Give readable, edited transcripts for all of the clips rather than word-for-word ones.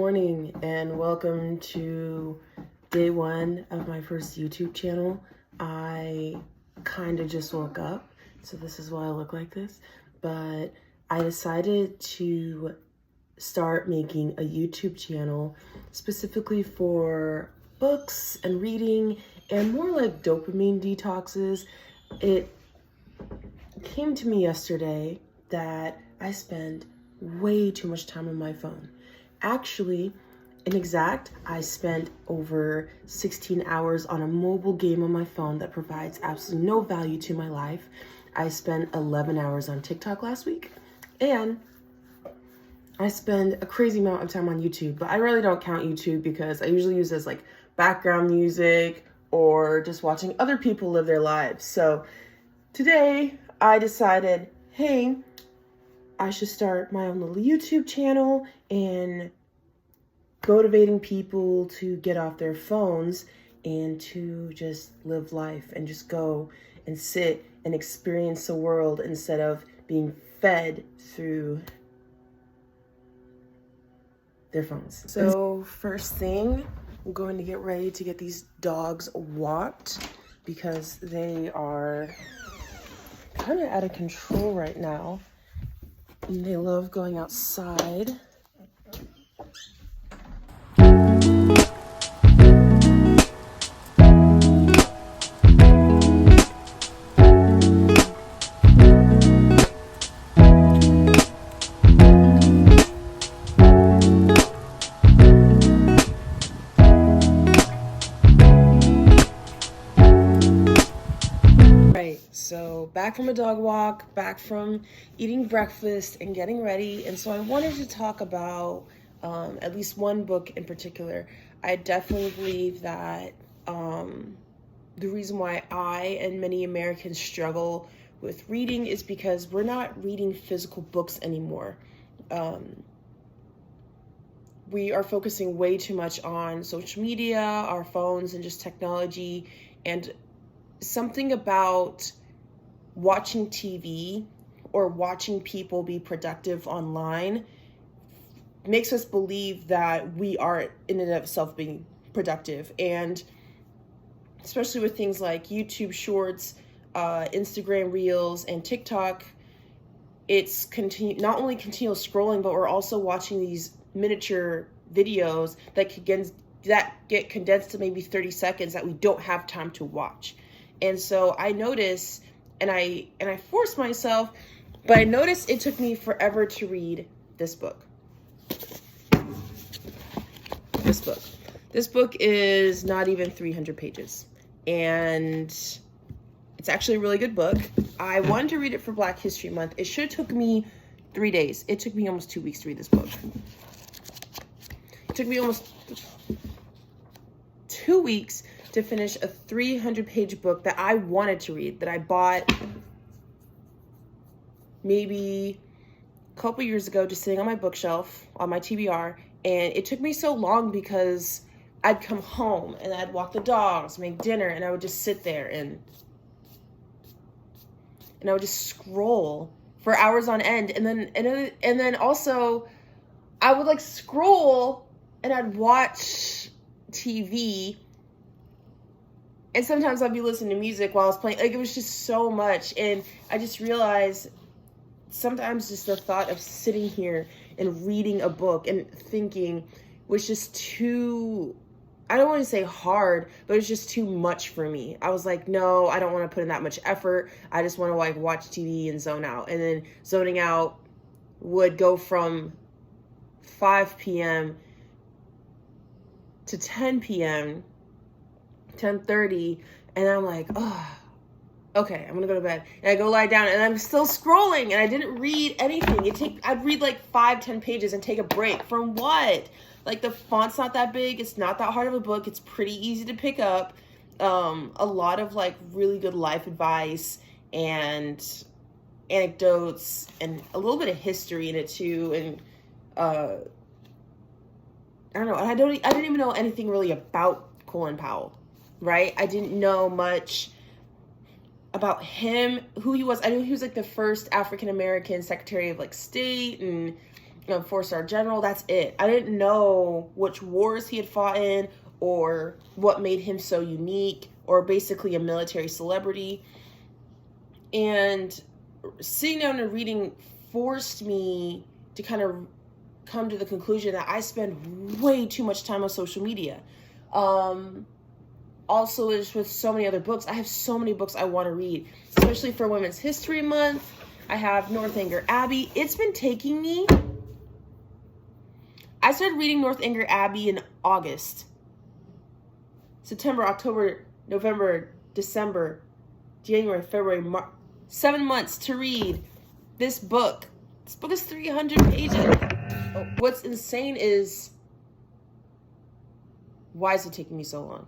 morning and welcome to day one of my first YouTube channel. I kind of just woke up, so this is why I look like this, but I decided to start making a YouTube channel specifically for books and reading and more like dopamine detoxes. It came to me yesterday that I spend way too much time on my phone. Actually, I spent over 16 hours on a mobile game on my phone that provides absolutely no value to my life. I spent 11 hours on TikTok last week, and I spend a crazy amount of time on YouTube, but I really don't count YouTube because I usually use it as like background music or just watching other people live their lives. So today I decided, hey, I should start my own little YouTube channel and motivating people to get off their phones and to just live life and just go and sit and experience the world instead of being fed through their phones. So first thing, I'm going to get ready to get these dogs walked because they are kind of out of control right now. And they love going outside. So back from a dog walk, back from eating breakfast and getting ready. And so I wanted to talk about at least one book in particular. I definitely believe that the reason why I and many Americans struggle with reading is because we're not reading physical books anymore. We are focusing way too much on social media, our phones, and just technology. And something about watching TV or watching people be productive online makes us believe that we are in and of itself being productive. And especially with things like YouTube Shorts, Instagram Reels, and TikTok, it's not only continual scrolling, but we're also watching these miniature videos that get condensed to maybe 30 seconds that we don't have time to watch. And so I notice, and I forced myself, but I noticed it took me forever to read this book. This book is not even 300 pages, and it's actually a really good book. I wanted to read it for Black History Month. It should have took me 3 days. It took me almost 2 weeks to read this book. It took me almost 2 weeks to finish a 300-page book that I wanted to read, that I bought maybe a couple years ago, just sitting on my bookshelf, on my TBR. And it took me so long because I'd come home and I'd walk the dogs, make dinner, and I would just sit there and I would just scroll for hours on end. And then also I would like scroll and I'd watch TV. And sometimes I'd be listening to music while I was playing. Like, it was just so much. And I just realized sometimes just the thought of sitting here and reading a book and thinking was just too, I don't want to say hard, but it was just too much for me. I was like, no, I don't want to put in that much effort. I just want to like watch TV and zone out. And then zoning out would go from 5 p.m. to 10 p.m., 10:30, and I'm like, oh, okay, I'm gonna go to bed. And I go lie down and I'm still scrolling and I didn't read anything. I'd read like 5-10 pages and take a break. From what? Like, the font's not that big, it's not that hard of a book, it's pretty easy to pick up. A lot of like really good life advice and anecdotes and a little bit of history in it too. And I don't know, and I didn't even know anything really about Colin Powell. Right? I didn't know much about him, who he was. I knew he was like the first African-American Secretary of like State, and four-star general. That's it. I didn't know which wars he had fought in or what made him so unique, or basically a military celebrity. And sitting down and reading forced me to kind of come to the conclusion that I spend way too much time on social media. Also, is with so many other books. I have so many books I want to read, especially for Women's History Month. I have Northanger Abbey. It's been taking me... I started reading Northanger Abbey in August. September, October, November, December, January, February, March. 7 months to read this book. This book is 300 pages. What's insane is, why is it taking me so long?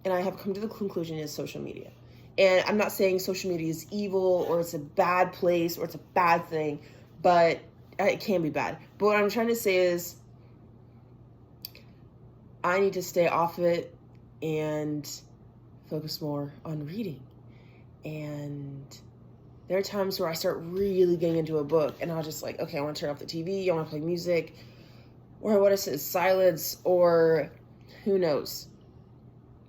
And I have come to the conclusion is social media. And I'm not saying social media is evil or it's a bad place or it's a bad thing, but it can be bad. But what I'm trying to say is I need to stay off it and focus more on reading. And there are times where I start really getting into a book and I'll just like, okay, I want to turn off the TV, I want to play music, or I want to sit in silence, or who knows.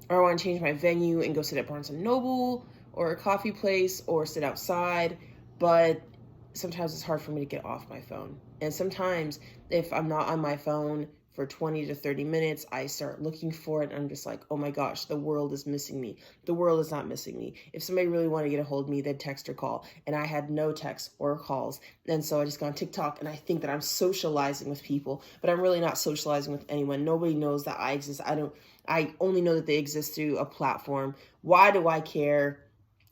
Or I want to change my venue and go sit at Barnes & Noble or a coffee place or sit outside. But sometimes it's hard for me to get off my phone. And sometimes if I'm not on my phone for 20 to 30 minutes, I start looking for it and I'm just like, oh my gosh, the world is missing me. The world is not missing me. If somebody really wanted to get a hold of me, they'd text or call. And I had no texts or calls. And so I just go on TikTok and I think that I'm socializing with people, but I'm really not socializing with anyone. Nobody knows that I exist. I only know that they exist through a platform. Why do I care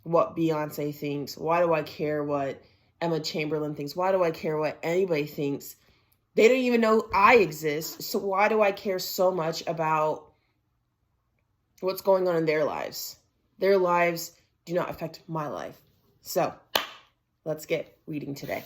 what Beyonce thinks? Why do I care what Emma Chamberlain thinks? Why do I care what anybody thinks? They don't even know I exist. So why do I care so much about what's going on in their lives? Their lives do not affect my life. So let's get reading today.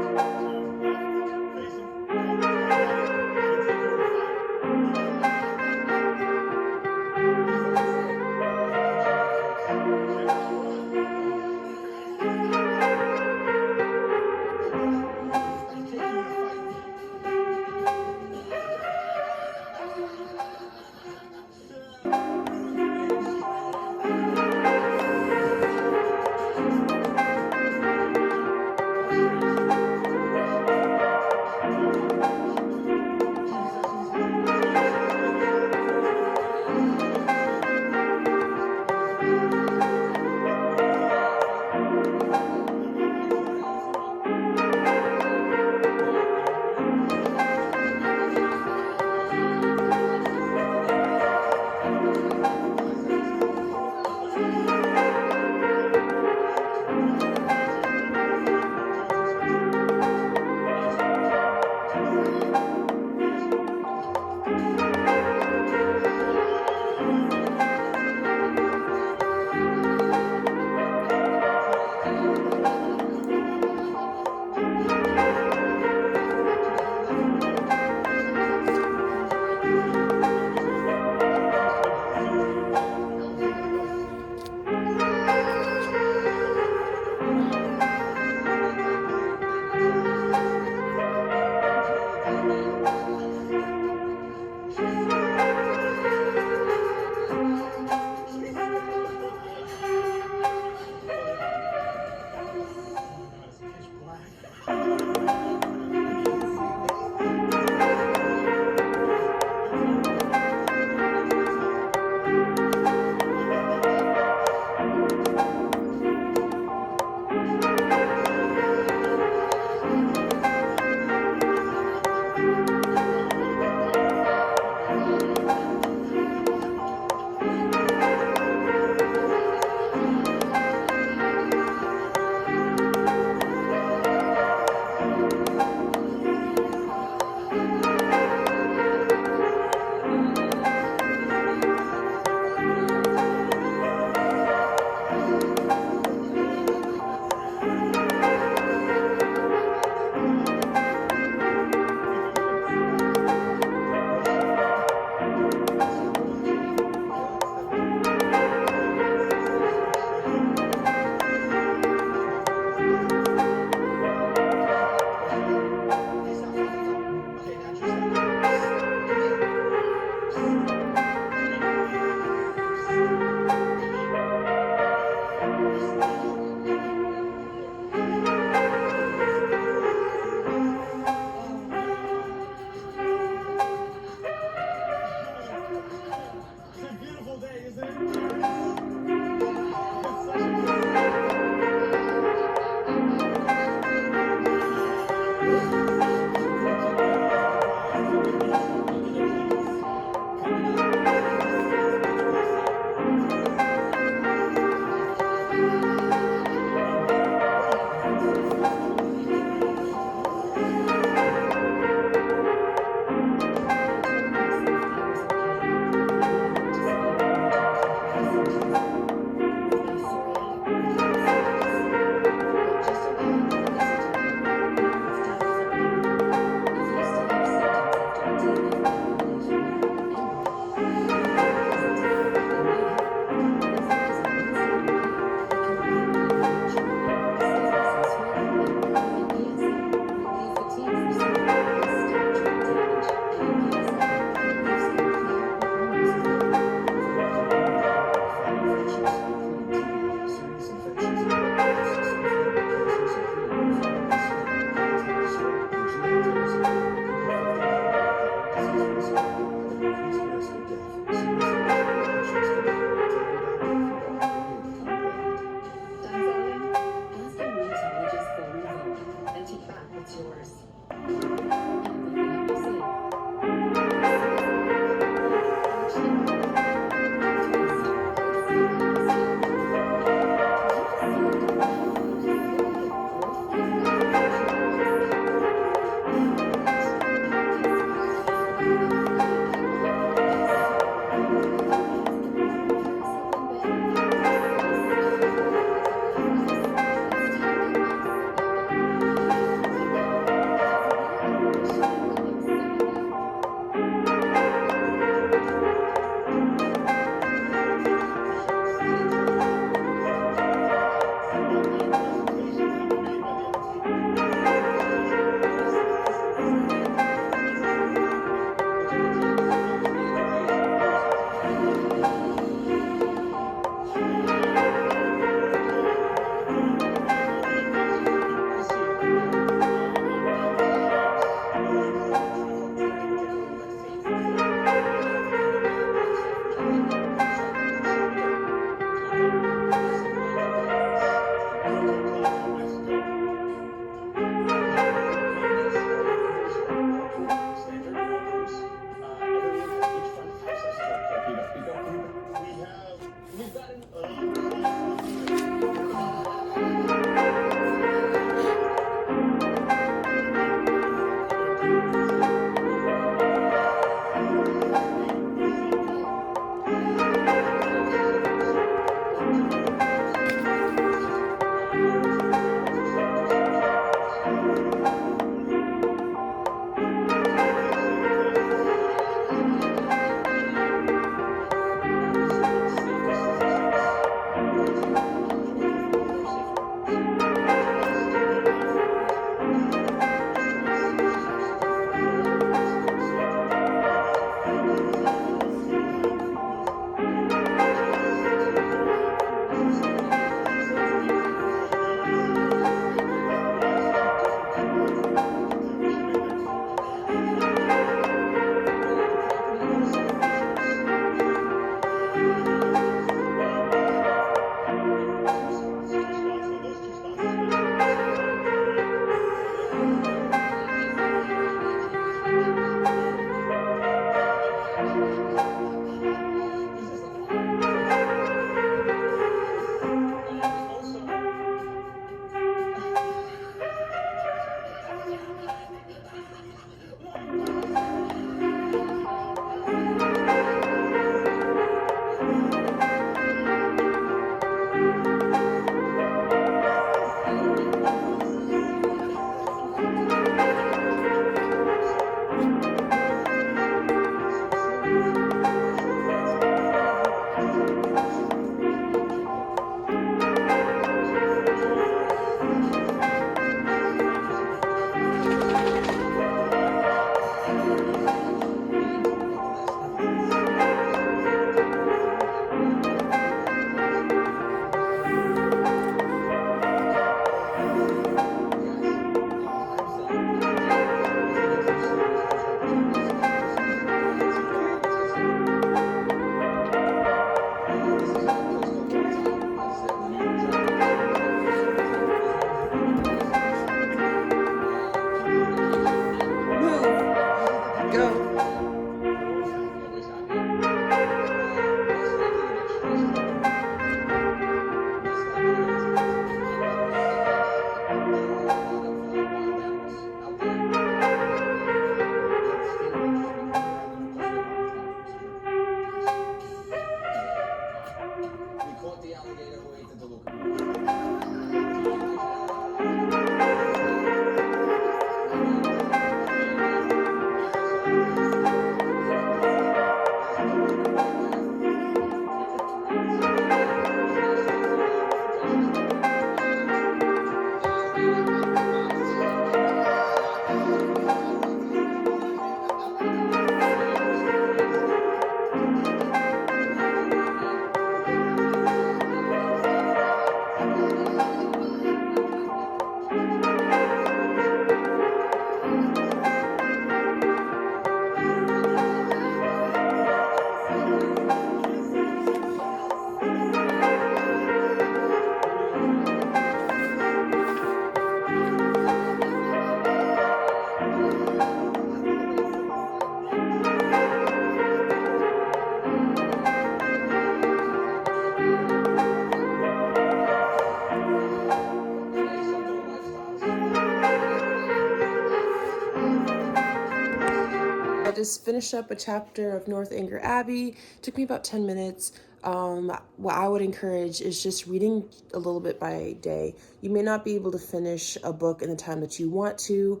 I just finished up a chapter of Northanger Abbey. It took me about 10 minutes. What I would encourage is just reading a little bit by day. You may not be able to finish a book in the time that you want to.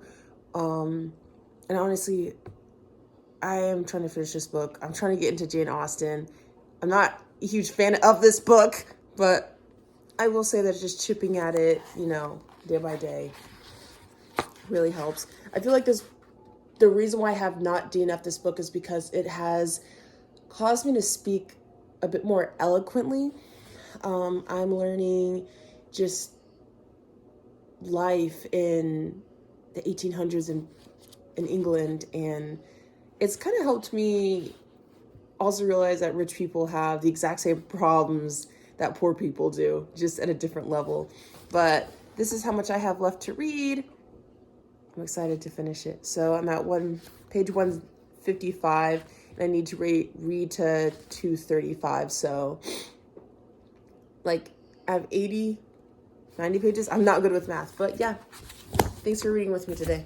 And honestly, I am trying to finish this book. I'm trying to get into Jane Austen. I'm not a huge fan of this book, but I will say that just chipping at it, day by day really helps. I feel like the reason why I have not DNF'd this book is because it has caused me to speak a bit more eloquently. I'm learning just life in the 1800s in England, and it's kind of helped me also realize that rich people have the exact same problems that poor people do, just at a different level. But this is how much I have left to read. I'm excited to finish it. So I'm at page 155, and I need to read to 235. So like, I have 80, 90 pages. I'm not good with math, but yeah. Thanks for reading with me today.